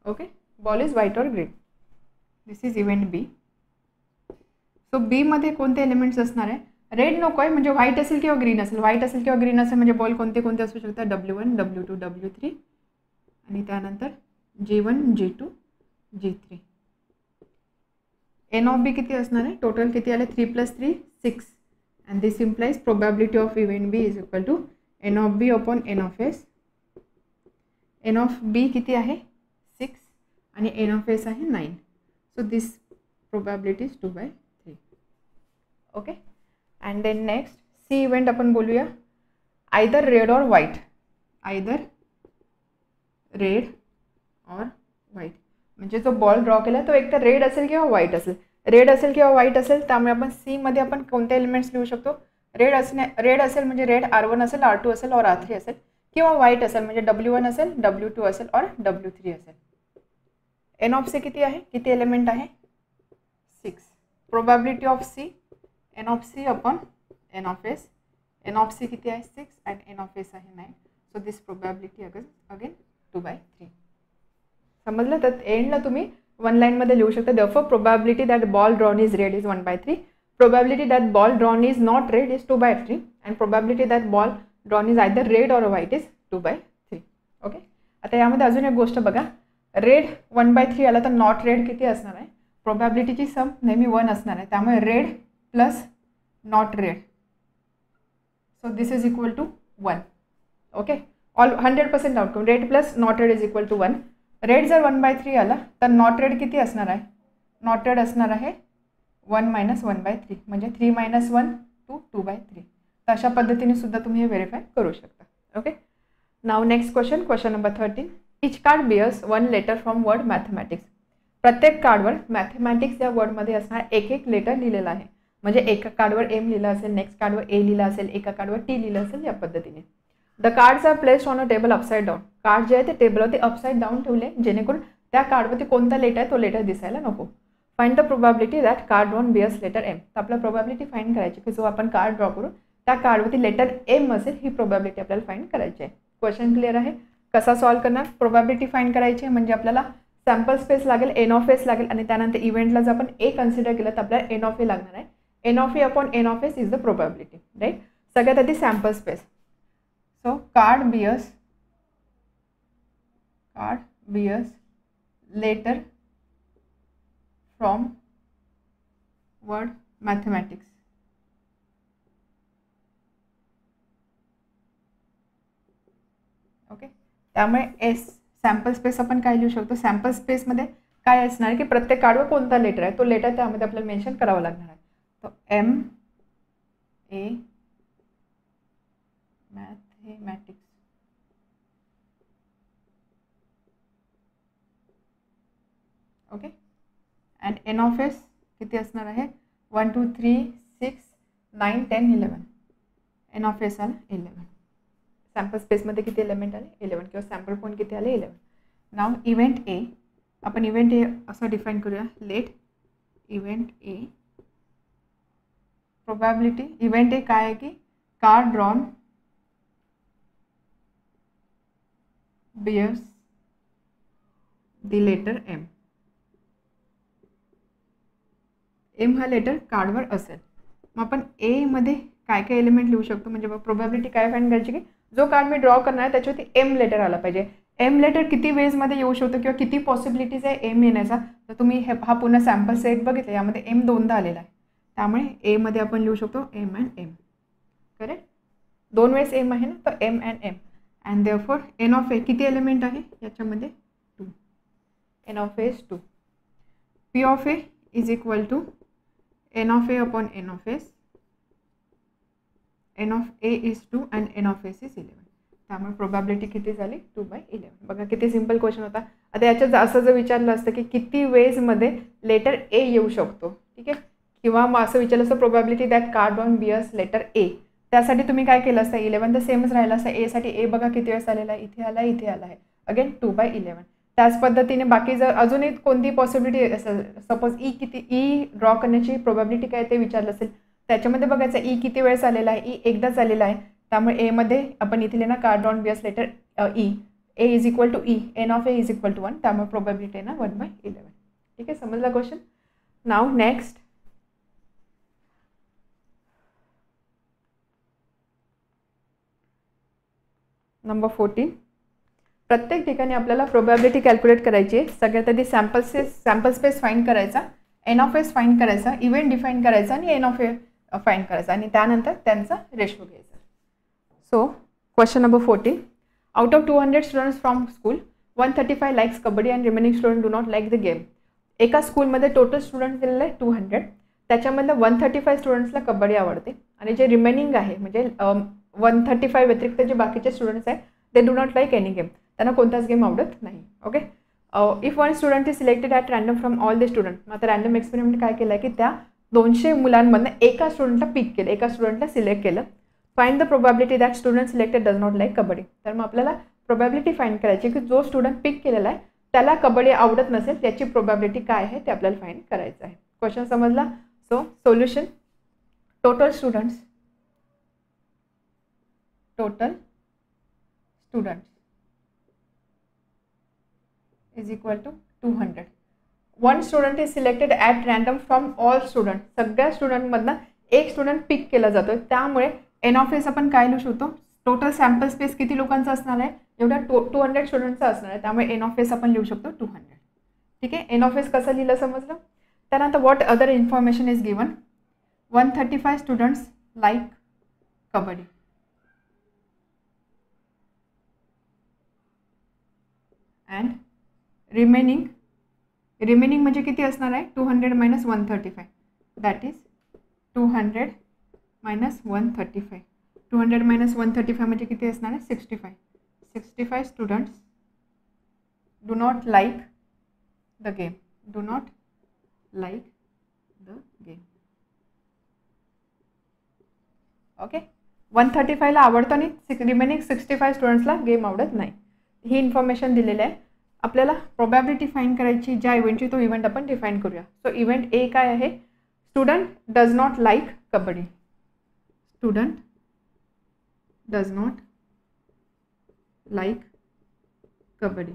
Okay. Ball is white और green. This is event B. So B मध्ये कोणते एलिमेंट्स असणार आहे? रेड नको आहे, म्हणजे व्हाईट असेल किंवा ग्रीन असेल. व्हाईट असेल किंवा ग्रीन असेल म्हणजे बॉल कोणते असू शकतात? W1 W2 W3 आणि त्यानंतर G1 G2 G3. N of B किती असणार आहे? टोटल किती आले? 3 + 3 6. And this implies probability of event B is equal to N of B upon N of S. N of B किती आहे? 6 आणि एन ऑफ एस आहे 9. So this probability is 2/3. Okay. And then next C event आपण बोलूया. आयदर रेड और व्हाईट. म्हणजे जो बॉल ड्रॉ केला तो एक तर रेड असेल किंवा व्हाईट असेल. त्यामुळे आपण सी मध्ये आपण कोणते एलिमेंट्स लिहू शकतो? रेड असेल म्हणजे रेड R1 असेल, R2 असेल और R3 असेल किंवा वाईट असेल म्हणजे W1 असेल, W2 असेल और W3 असेल. एन ऑफ सी किती आहे, किती एलिमेंट आहे, 6. Probability of C, N of C upon N of S. N of C किती आहे 6 अँड एन ऑफ एस आहे 9. So this probability again 2/3. समजलं. तर एंडला तुम्ही वन लाईनमध्ये लिहू शकता. Therefore probability that ball drawn is red is 1/3. Probability that ball drawn is not red is 2/3 and probability that ball drawn is either red और व्हाईट इज 2/3. ओके. आता यामध्ये अजून एक गोष्ट बघा, रेड 1/3 आला तर नॉट रेड किती असणार आहे, प्रोबॅबिलिटीची सम नेहमी 1 असणार आहे. त्यामुळे red plus not red, so this is equal to 1. Okay. All 100% outcome red plus not red is equal to 1. Red जर 1/3 आला तर नॉट रेड किती असणार आहे, नॉट रेड असणार आहे 1 - 1/3 म्हणजे 3 - 1 to 2/3. तर अशा पद्धतीने सुद्धा तुम्ही हे व्हेरीफाय करू शकता. Okay. Now next question, question number 13. Each card bears 1 letter from word mathematics. प्रत्येक कार्डवर मॅथमॅटिक्स या वर्डमध्ये असणार एक लेटर लिहिलेला आहे. म्हणजे एका कार्डवर एम लिहिलं असेल, नेक्स्ट कार्डवर ए लिहिलं असेल, एका कार्डवर टी लिहिलं असेल, या पद्धतीने. The cards are placed on a table upside down. Card जे आहे ते टेबलवरती अपसाइड डाऊन ठेवले जेणेकरून त्या कार्डवरती कोणता लेटर आहे तो लेटर दिसायला नको. Find the probability that card drawn bears letter M. तर आपल्याला प्रोबॅबिलिटी फाइंड करायची की जो आपण कार्ड ड्रॉ करू त्या कार्डवरती लेटर एम असेल, ही प्रोबॅबिलिटी आपल्याला फाइंड करायची आहे. क्वेश्चन क्लिअर आहे. कसा सॉल्व करणार, प्रोबॅबिलिटी फाइंड करायची आहे म्हणजे आपल्याला सॅम्पल स्पेस लागेल, एन ऑफ एस लागेल आणि त्यानंतर इव्हेंटला जर आपण ए कन्सिडर केलं तर आपल्याला एन ऑफ ए लागणार आहे. N of A upon N of S is the probability, right. सगळ्यात आधी sample space. So card bears letter from word mathematics. Okay. त्यामुळे एस सॅम्पल स्पेस आपण काय लिहू शकतो, सॅम्पल स्पेसमध्ये काय असणार की प्रत्येक कार्डवर कोणता लेटर आहे तो लेटर त्यामध्ये आपल्याला मेन्शन करावा लागणार आहे. तो M A mathematics. Okay. And N of S किती असणार आहे 1 2 3 6 9 10 11. एन ऑफ एस आला 11. सॅम्पल स्पेसमध्ये किती एलिमेंट आले 11 किंवा सॅम्पल पॉईंट किती आले 11. Now event A. आपण इव्हेंट ए असं डिफाईन करूया. Let event A probability. Event A काय आहे की card drawn bears the letter M. M हा लेटर कार्डवर असेल. मग आपण ए मध्ये काय काय एलिमेंट लिहू शकतो म्हणजे प्रोबॅबिलिटी काय फाइंड करायची की जो कार्ड मी ड्रॉ करणार आहे त्याच्यावरती एम लेटर आला पाहिजे. एम लेटर किती वेजमध्ये येऊ शकतो किंवा किती पॉसिबिलिटीज आहे एम येण्याचा, तर तुम्ही हा पूर्ण सॅम्पल सेट बघितला यामध्ये एम 2दा आलेला आहे. त्यामुळे ए मध्ये आपण लिहू शकतो एम अँड एम. करेक्ट. 2 वेळेस एम आहे ना, तर M and M. And therefore N of A किती एलिमेंट आहे याच्यामध्ये 2. N of A is 2. P of A is equal to N of A upon N of S. N of A is 2 and N of S is 11. त्यामुळे प्रोबॅबिलिटी किती झाली 2/11. बघा किती सिम्पल क्वेश्चन होता. आता याच्यात असं जर विचारलं असतं की किती वेजमध्ये लेटर ए येऊ शकतो, ठीक आहे, किंवा मग असं विचारलं असतं probability that card drawn bears letter A, त्यासाठी तुम्ही काय केलं असतं 11 तर सेमच राहिलं असतं. ए साठी ए बघा किती वेळेस आलेला आहे, इथे आला इथे आला आहे, अगेन 2/11. त्याच पद्धतीने बाकी जर अजूनही कोणती पॉसिबिलिटी असेल, सपोज ई किती ई ड्रॉ करण्याची प्रोबॅबिलिटी काय ते विचारलं असेल, त्याच्यामध्ये बघायचं ई किती वेळेस आलेला आहे, ई एकदाच आलेला आहे. त्यामुळे ए मध्ये आपण इथे लिहिणार card drawn bears letter E. A is equal to E, N of A is equal to 1. त्यामुळे प्रोबॅबिलिटी आहे ना 1/11. ठीक आहे, समजला क्वेश्चन. नाव नेक्स्ट नंबर 14. प्रत्येक ठिकाणी आपल्याला प्रोबॅबिलिटी कॅल्क्युलेट करायची आहे. सगळ्यात आधी सॅम्पल स्पेस फाइंड करायचा, एन ऑफ एस फाइंड करायचा, इव्हेंट डिफाईन करायचा आणि एन ऑफ ए फाइंड करायचा आणि त्यानंतर त्यांचा रेशो घ्यायचा. So question number 14. Out of 200 students from school 135 likes kabaddi and remaining student do not like the game. एका स्कूलमध्ये टोटल स्टुडंट दिलेलं आहे 200. त्याच्यामधलं 135 स्टुडंट्सला कबड्डी आवडते आणि जे रिमेनिंग आहे म्हणजे 135 व्यतिरिक्त जे बाकीचे स्टुडंट्स आहेत ते do not like any game, त्यांना कोणताच गेम आवडत नाही. Okay. If one student is selected at random from all the student. मग आता रँडम एक्सपेरिमेंट काय केलं आहे की त्या 200 मुलांमधनं एका स्टुडंटला पिक केलं, एका स्टुडंटला सिलेक्ट केलं. Find the probability that student selected does not like kabaddi. तर मग आपल्याला प्रोबॅबिलिटी फाइंड करायची की जो स्टुडंट पिक केलेला आहे त्याला कबड्डी आवडत नसेल त्याची प्रोबॅबिलिटी काय आहे ते आपल्याला फाइंड करायचं आहे. क्वेश्चन समजला. So solution, total students is equal to 200. One student is selected at random from all students. सगळ्या स्टुडंटमधनं एक स्टुडंट पिक केला जातो. त्यामुळे एन ऑफ एस आपण काय लिहू शकतो, टोटल सॅम्पल स्पेस किती लोकांचा असणार आहे, एवढ्या 200 स्टुडंटचा असणार आहे. त्यामुळे एन ऑफ एस आपण लिहू शकतो 200. ठीक आहे. एन ऑफ एस कसं लिहिलं समजलं. त्यानंतर what other information is given. 135 students like kabaddi. And remaining म्हणजे किती असणार आहे, 200 - 135. That is 200 - 135. 200 - 135 म्हणजे किती असणार आहे, 65. 65 students do not like the game. Okay. 135ला आवडतं आणि रिमेनिंग 65 स्टुडंट्सला गेम आवडत नाही. ही इन्फॉर्मेशन दिलेली आहे. आपल्याला प्रोबॅबिलिटी फाइंड करायची, ज्या इव्हेंटची तो इव्हेंट आपण डिफाईन करूया. सो इव्हेंट ए काय आहे, student does not like kabaddi. Student does not like kabaddi.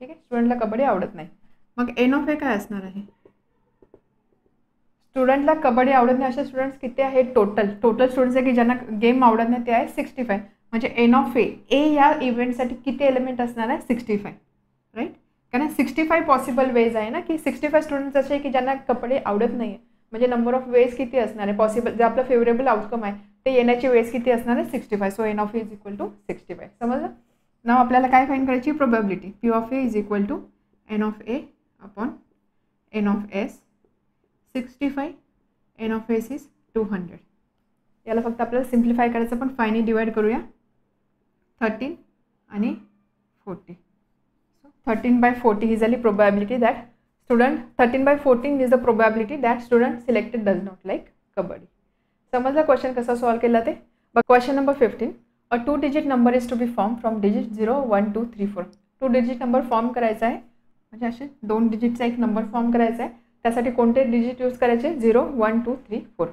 ठीक आहे. स्टुडंटला कबड्डी आवडत नाही. मग एन ऑफ ए काय असणार आहे, स्टुडंटला कबड्डी आवडत नाही असे स्टुडंट्स किती आहेत, टोटल स्टुडंट्स आहे की ज्यांना गेम आवडत नाही ते आहे 65. म्हणजे एन ऑफ ए या इव्हेंटसाठी किती एलिमेंट असणार आहे, 65. राईट. कारण 65 पॉसिबल वेज आहे ना, की 65 स्टुडंट्स असे की ज्यांना कबड्डी आवडत नाही आहे. म्हणजे नंबर ऑफ वेज किती असणार आहे पॉसिबल, जे आपलं फेवरेबल आउटकम आहे ते येण्याची वेज किती असणार आहे, 65. So N of A is equal to 65. समजलं. नाव आपल्याला काय फाइंड करायची, probability. P of A is equal to N of A upon N of S. 65 N of S is 200. याला फक्त आपल्याला सिम्प्लिफाय करायचं, पण 5 ने डिवाइड करूया. 13 आणि 40. सो 13/40 ही झाली probability that student. 13/14 is the probability that student selected does not like kabaddi. समजला क्वेश्चन कसा सॉल्व केला ते. Question number 15. A 2 digit number is to be form from digit 0, 1, 2, 3, 4. 2 digit number form करायचा आहे, म्हणजे असे 2 डिजिटचा एक नंबर फॉर्म करायचा आहे. त्यासाठी कोणते डिजिट यूज करायचे, 0, 1, 2, 3, 4.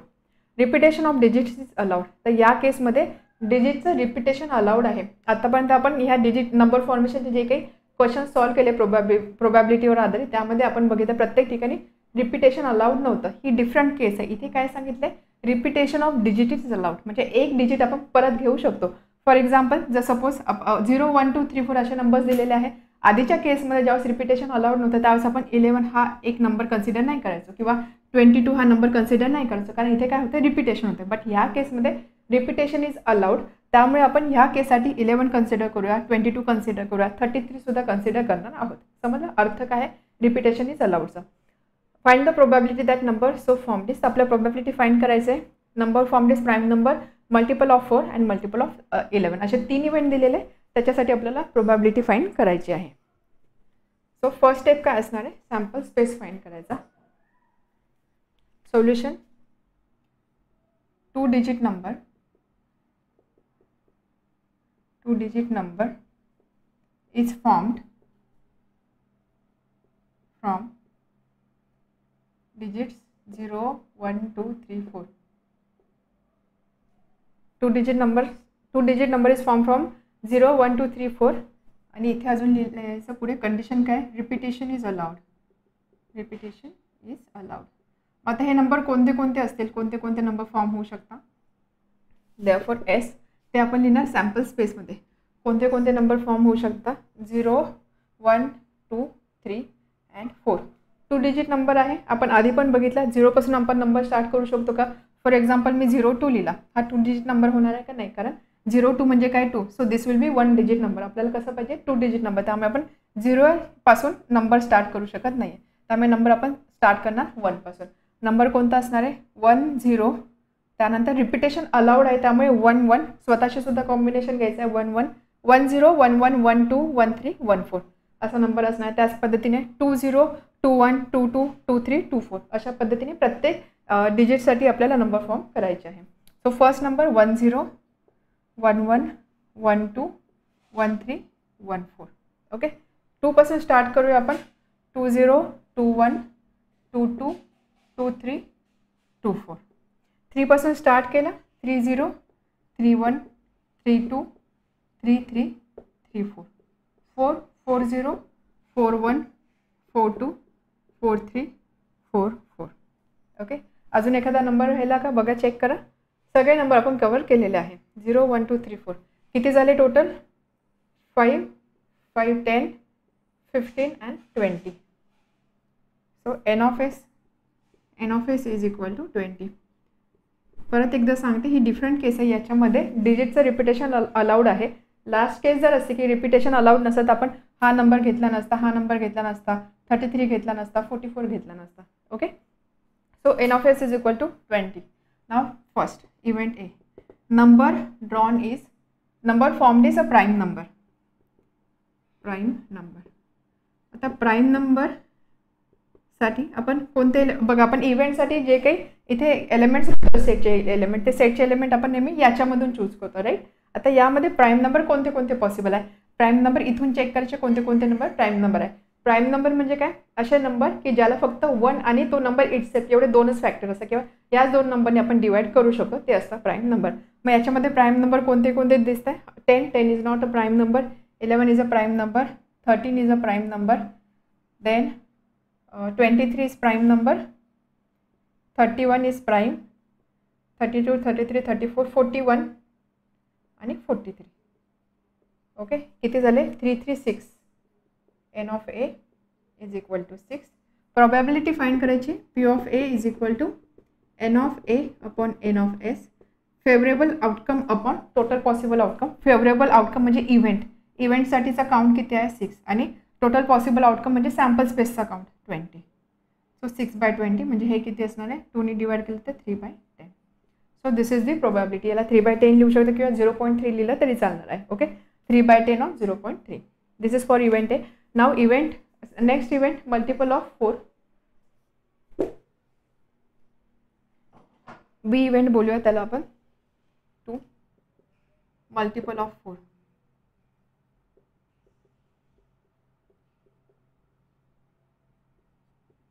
Repetition of digits is allowed. तर या केसमध्ये डिजिटचं रिपिटेशन अलाउड आहे. आतापर्यंत आपण ह्या डिजिट नंबर फॉर्मेशनचे जे काही क्वेश्चन सॉल्व केले प्रोबॅबिलिटीवर आधारित, त्यामध्ये आपण बघितलं प्रत्येक ठिकाणी रिपिटेशन अलाउड नव्हतं. ही डिफरंट केस आहे. इथे काय सांगितलं आहे, repetition of digit is allowed. म्हणजे एक डिजिट आपण परत घेऊ शकतो. फॉर एक्झाम्पल जर सपोज 0, 1, 2, 3, 4 असे नंबर्स दिलेले आहे. आधीच्या केसमध्ये ज्यावेळेस रिपिटेशन अलाउड नव्हतं त्यावेळेस आपण 11 हा एक नंबर कन्सिडर नाही करायचो, किंवा 22 हा नंबर कन्सिडर नाही करायचो, कारण इथे काय होतं, रिपिटेशन होतं. बट ह्या केसमध्ये रिपिटेशन इज अलाउड. त्यामुळे आपण ह्या केससाठी 11 कन्सिडर करूया, 22 कन्सिडर करूया, 33 सुद्धा कन्सिडर करणार आहोत. समजलं अर्थ काय आहे, रिपिटेशन इज अलाउडचा. Find the probability that number so formed is. आपल्या प्रोबॅबिलिटी फाइंड करायचं आहे. Number formed is prime number, multiple of 4 and multiple of 11 असे 3 इव्हेंट दिलेले. त्याच्यासाठी आपल्याला प्रोबॅबिलिटी फाइंड करायची आहे. सो फर्स्ट स्टेप काय असणार आहे, सॅम्पल स्पेस फाइंड करायचा. Solution, 2 digit number is formed from digits 0, 1, 2, 3, 4. 2 digit number is formed from 0, 1, 2, 3, 4. आणि इथे अजून लिहायचं पुढे कंडिशन काय, रिपिटेशन इज अलाउड. आता हे नंबर कोणते कोणते असतील, कोणते कोणते नंबर फॉर्म होऊ शकतात. देअरफॉर एस ते आपण लिहिणार सॅम्पल स्पेसमध्ये. कोणते कोणते नंबर फॉर्म होऊ शकतात, 0, 1, 2, 3 अँड 4. 2 डिजिट नंबर आहे. आपण आधी पण बघितला 0 पासून आपण नंबर स्टार्ट करू शकतो का. फॉर एक्झाम्पल मी 02 लिहिला, हा 2 डिजिट नंबर होणार आहे का, नाही, कारण 02 म्हणजे काय 2. So this will be 1 digit number. आपल्याला कसं पाहिजे, 2 डिजिट नंबर. त्यामुळे आपण 0 पासून नंबर स्टार्ट करू शकत नाही. त्यामुळे नंबर आपण स्टार्ट करणार 1 पासून. नंबर कोणता असणार आहे, 1, 0. त्यानंतर रिपिटेशन अलाउड आहे, त्यामुळे 1, 1 स्वतःशी सुद्धा कॉम्बिनेशन घ्यायचं आहे. 1, 1, 1, 0, 1, 1, 1, 2, 1, 3, 1, 4 असा नंबर असणार आहे. त्याच पद्धतीने 2, 0, 21, 22, 23, 24 अशा पद्धतीने प्रत्येक डिजिटसाठी आपल्याला नंबर फॉर्म करायचे आहे. So first number 10, 11, 12, 13, 14. ओके, 2 पासून स्टार्ट करूया आपण. 20, 21, 22, 23, 24. 3 पासून स्टार्ट केलं. 30, 31, 32, 33, 34. 4, 40, 41, 42, 43, 44. ओके, अजून एखादा नंबर राहिला का बघा, चेक करा. सगळे नंबर आपण कव्हर केलेले आहे. 0, 1, 2, 3, 4 किती झाले total? 5, 5, 10, 15 and 20. So n of s is equal to 20. परत एकदा सांगते, ही डिफरंट केस आहे. याच्यामध्ये डिजिटचं रिपिटेशन अलाउड आहे. लास्ट केस जर असते की रिपिटेशन अलाउड नसतं, आपण हा नंबर घेतला नसता, हा नंबर घेतला नसता, 33 घेतला नसता, 44 घेतला नसता. Okay, so n of s is equal to 20. Now first event A, number drawn is, number formed is a prime number. आता प्राईम नंबर साठी आपण कोणते बघा, आपण इव्हेंटसाठी जे काही इथे एलिमेंट्स सेटचे एलिमेंट, ते सेटचे एलिमेंट आपण नेहमी याच्यामधून चूज करतो, राईट. आता यामध्ये प्राईम नंबर कोणते कोणते पॉसिबल आहे? प्राईम नंबर इथून चेक करायचे कोणते कोणते नंबर प्राईम नंबर आहे. प्राईम नंबर म्हणजे काय? असे नंबर की ज्याला फक्त 1 आणि तो नंबर इटसेल्फ एवढे दोनच फॅक्टर असतात किंवा याच दोन नंबरने आपण डिवाइड करू शकतो, ते असतात प्राईम नंबर. मग याच्यामध्ये प्राईम नंबर कोणते कोणते दिसत आहे? 10 is not a prime number, 11 is a prime number, 13 is a prime number, then 23 is prime number, 31 is prime, 32, 33, 34, 41 आणि 43. ओके, किती झाले? 3, 3, 6. n of a is equal to 6. Probability find करायची. p of a is equal to n of a upon n of s. Favourable outcome upon total possible outcome. Favourable outcome म्हणजे इव्हेंटसाठीचा काउंट किती आहे? 6 आणि टोटल पॉसिबल आउटकम म्हणजे सॅम्पल स्पेसचा काउंट 20. सो 6/20 म्हणजे हे किती असणार आहे? 2ने डिवाइड केलं तर 3/10. So this is the probability. याला 3/10 लिहू शकतो किंवा 0.3 लिहिलं तरी चालणार आहे. Okay, 3/10 of 0.3. This is for event A. Now event, next event multiple of 4. B event बोलूया त्याला आपण. 2 मल्टिपल ऑफ 4.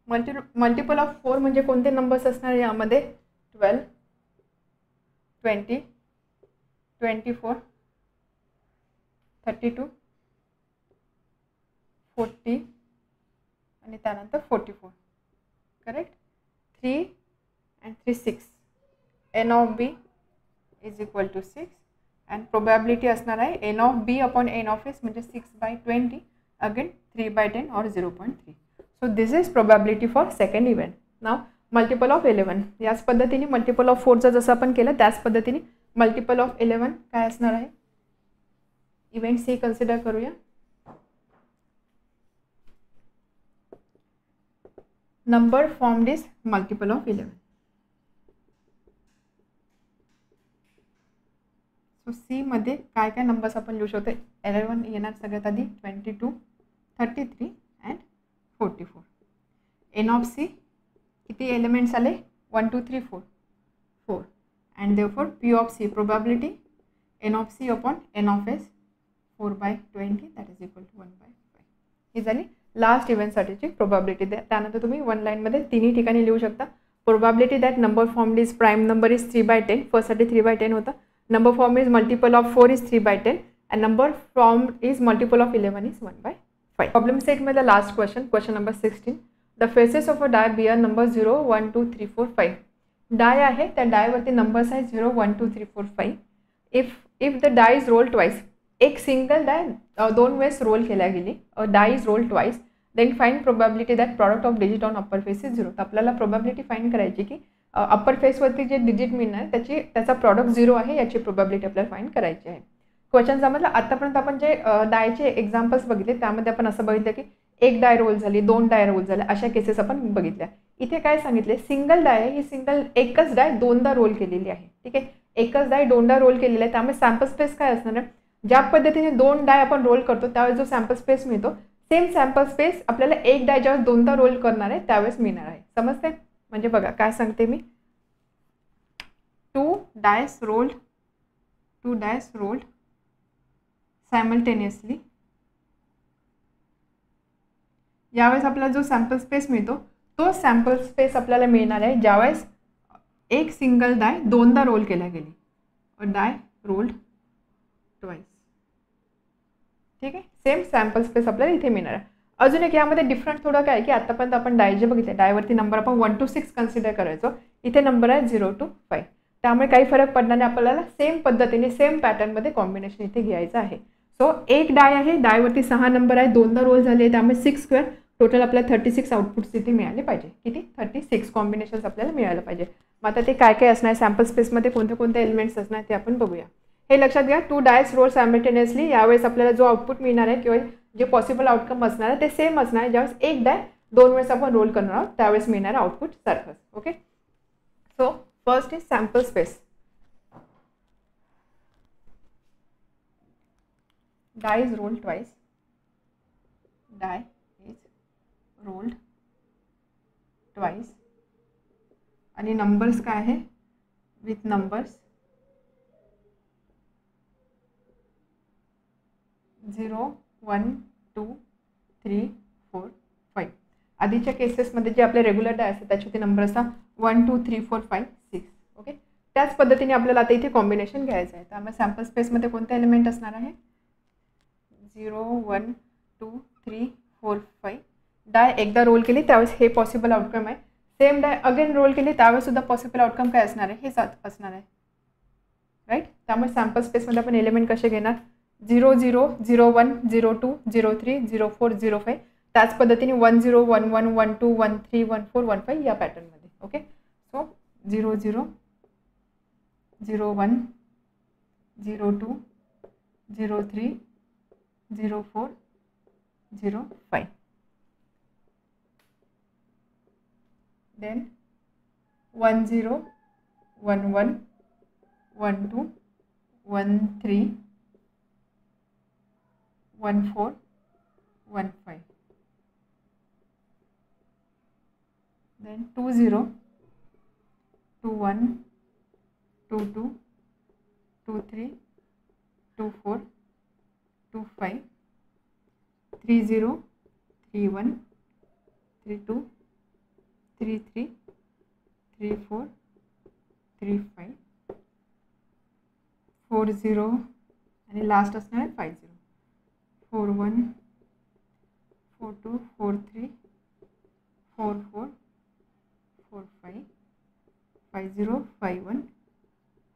मल्टिपल ऑफ 4 म्हणजे कोणते नंबर्स असणार यामध्ये? 12, 20, 24, 32, 40 आणि त्यानंतर 44. Correct. 3 and 3, 6. n of b is equal to 6 and probability असणार आहे n of b upon n of s म्हणजे 6/20 again 3/10 or 0.3. So this is probability for second event. Now multiple of 11. याच पद्धतीने मल्टिपल ऑफ 4चा जसं आपण केलं त्याच पद्धतीने मल्टिपल ऑफ 11 काय असणार आहे? इव्हेंट सी कन्सिडर करूया. Number formed is multiple of 11. So C मध्ये काय काय नंबर्स आपण लिहू शकतो? 11 येणार सगळ्यात आधी, 22, 33 and 44. n of c किती एलिमेंट्स आले? 1, 2, 3, 4. 4 and therefore p of c probability n of c upon n of s 4/20 that is equal to 1/5. ही झाली लास्ट इव्हेंटसाठीची प्रोबॅबिलिटी. त्यानंतर तुम्ही वन लाईनमध्ये तिन्ही ठिकाणी लिहू शकता. Probability that number formed is prime number is 3/10. फर्स्टसाठी 3/10 होता. Number form is multiple of 4 is 3/10 and number formed is multiple of 11 is 1/5. Problem set में the last question, question number 16. The faces of a die bear number 0, 1, 2, 3, 4, 5. Die आहे, त्या die वरती numbers आहे 0, 1, 2, 3, 4, 5. If the die is rolled twice, एक सिंगल die दोन वेळेस रोल केल्या गेली, die is rolled twice, then find probability that product of digit on upper face is 0. तर आपल्याला probability find करायची की अप्पर फेसवरती जे डिजिट मिळणार त्याचा प्रॉडक्ट 0 आहे, याची प्रोबॅबिलिटी आपल्याला फाइंड करायची आहे. क्वेश्चन समजलं. आतापर्यंत आपण जे डायचे एक्झाम्पल्स बघितले त्यामध्ये आपण असं बघितलं की एक डाय रोल झाली, 2 डाय रोल झाले, अशा केसेस आपण बघितल्या. इथे काय सांगितले? सिंगल डाय आहे, ही सिंगल एकच डाय 2दा रोल केलेली आहे. ठीक आहे, एकच डाय 2दा रोल केलेली आहे. त्यामुळे सॅम्पल स्पेस काय असणार आहे? ज्या पद्धतीने 2 डाय आपण रोल करतो त्यावेळेस जो सॅम्पल स्पेस मिळतो सेम सॅम्पल स्पेस आपल्याला एक डाय ज्यावेळेस दोनदा रोल करणार आहे त्यावेळेस मिळणार आहे. समजते? म्हणजे बघा काय सांगते मी, 2 डायस रोल्ड सायमल्टेनियसली. यावेळेस आपल्याला जो सॅम्पल स्पेस मिळतो तो सॅम्पल स्पेस आपल्याला मिळणार आहे ज्यावेळेस एक सिंगल डाय दोनदा रोल केल्या गेली. अ डाय रोल्ड ट्वाइस. ठीक आहे, सेम सॅम्पल स्पेस आपल्याला इथे मिळणार आहे. अजून एक यामध्ये डिफरंट थोडं काय की आतापर्यंत आपण डाय जे बघितले डायवरती नंबर आपण 1 to 6 कन्सिडर करायचो, इथे नंबर आहे 0 to 5. त्यामुळे काही फरक पडणार नाही, आपल्याला सेम पद्धतीने सेम पॅटर्नमध्ये कॉम्बिनेशन इथे घ्यायचं आहे. सो एक डाय आहे, डायवरती 6 नंबर आहे, दोनदा रोल झाले, त्यामुळे 6 स्क्वेअर टोटल आपल्याला 36 आउटपुट्स इथे मिळाले पाहिजे. किती? 36 कॉम्बिनेशन्स आपल्याला मिळायला पाहिजे. मग आता ते काय काय असणार, सॅम्पल स्पेसमध्ये कोणते कोणते एलिमेंट्स असणार ते आपण बघूया. हे लक्षात घ्या, 2 डायस रोल सायमल्टेनियसली. यावेळेस आपल्याला जो आउटपुट मिळणार आहे किंवा जे पॉसिबल आउटकम असणार आहे ते सेम असणार आहे. ज्यावेळेस एक डाय 2 वेळेस आपण रोल करणार आहोत त्यावेळेस मिळणार आउटपुट सारखंच. Okay, so first is sample space. Die is rolled twice. Die is rolled twice. आणि नंबर्स काय आहे, विथ नंबर्स 0 1 2 3 4 5. आधीच्या केसेसमध्ये जे आपले रेग्युलर डाय असतात त्याचे ते नंबर असतात 1 2 3 4 5 6. ओके, त्याच पद्धतीने आपल्याला आता इथे कॉम्बिनेशन घ्यायचं आहे. त्यामुळे सॅम्पल स्पेसमध्ये कोणते एलिमेंट असणार आहे, 0 1 2 3 4 5. डाय एकदा रोल केली त्यावेळेस हे पॉसिबल आउटकम आहे. सेम डाय अगेन रोल केली त्यावेळेस सुद्धा पॉसिबल आउटकम काय असणार आहे, हे असणार आहे. राईट, त्यामुळे सॅम्पल स्पेसमध्ये आपण एलिमेंट कसे घेणार, 0 0 0 1 0 2 0 3 0 4 0 5. त्याच पद्धतीने 1 0 1 1 1 2 1 3 1 4 1 5 या पॅटर्नमध्ये. Okay, so 0 0 0 1 0 2 0 3 0 4 0 5. Then 1 0 1 1 1 2 1 3 1 4 1 5. Then 2 0 2 1 2 2 2 3 2 4 2 5 3 0 3 1 3 2 3 3 3 4 3 5 4 0 आणि लास्ट असणार आहे 5 0. 4 1 4 2 4 3 4 4 4 5 5 0 5 1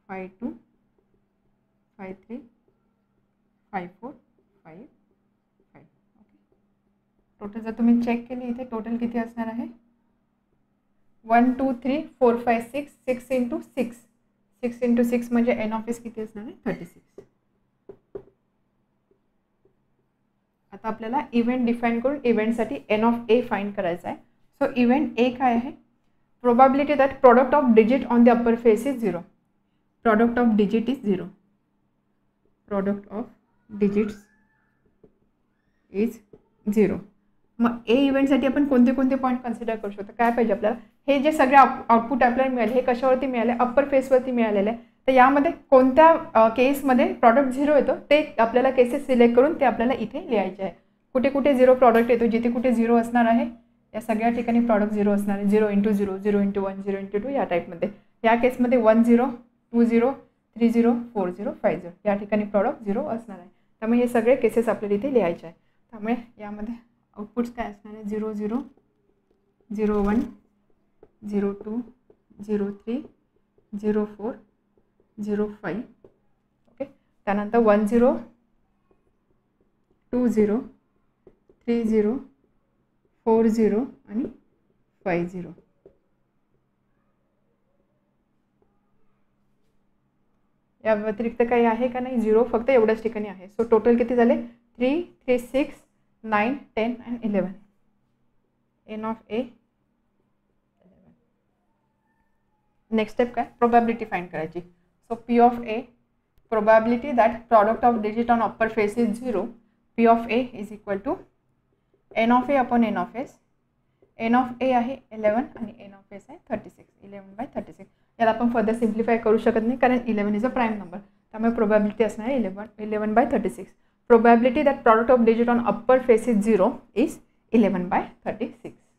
5 2 5 3 5 4 5 5. ओके, टोटल जर तुम्ही चेक केली इथे टोटल किती असणार आहे, 1 2 3 4 5 6 6 इंटू 6 6 इंटू 6 म्हणजे एन ऑफ एस किती असणार आहे, 36. आता आपल्याला इव्हेंट डिफाईन करून इव्हेंटसाठी एन ऑफ ए फाइंड करायचा आहे. सो इव्हेंट ए काय आहे, probability that product of digit on the upper face is 0. Product of digit is 0. Product of digits is 0. मग ए इव्हेंटसाठी आपण कोणते कोणते पॉईंट कन्सिडर करू शकतो, काय पाहिजे आपल्याला, हे जे सगळे आउटपुट आपल्याला मिळाले हे कशावरती मिळाले, अप्पर फेसवरती मिळालेले आहे. तर यामध्ये कोणत्या केसमध्ये प्रॉडक्ट 0 येतो ते आपल्याला केसेस सिलेक्ट करून ते आपल्याला इथे लिहायचे आहे. कुठे कुठे 0 प्रॉडक्ट येतो, जिथे कुठे 0 असणार आहे या सगळ्या ठिकाणी प्रॉडक्ट 0 असणार आहे. 0 इंटू 0 0 इंटू 1 0 इंटू 2 या टाईपमध्ये. या केसमध्ये 1 0 2 0 3 0 4 0 5 0 या ठिकाणी प्रॉडक्ट 0 असणार आहे. त्यामुळे हे सगळे केसेस आपल्याला इथे लिहायचे आहे. त्यामुळे यामध्ये आउटपुट्स काय असणार आहे, 0 0 0 1 0 2 0 3 0 4 0 5. ओके, त्यानंतर 1 0 2 0 3 0 4 0 आणि 5 0. या व्यतिरिक्त काही आहे का नाही, 0 फक्त एवढ्याच ठिकाणी आहे. सो टोटल किती झाले, 3 3 6 9 10 and 11. N of A. Next step काय, प्रोबॅबिलिटी फाइंड करायची. So P of A, probability that product of digit on upper face is 0. P of A is equal to N of A upon N of S. N of A आहे 11 आणि एन ऑफ एस आहे 36. 11/36. याला आपण फर्दर सिम्प्लिफाय करू शकत नाही कारण 11 इज अ प्राईम नंबर. त्यामुळे प्रोबॅबिलिटी असणार आहे 11/36. Probability that product of digit on upper face is 0 is 11/36.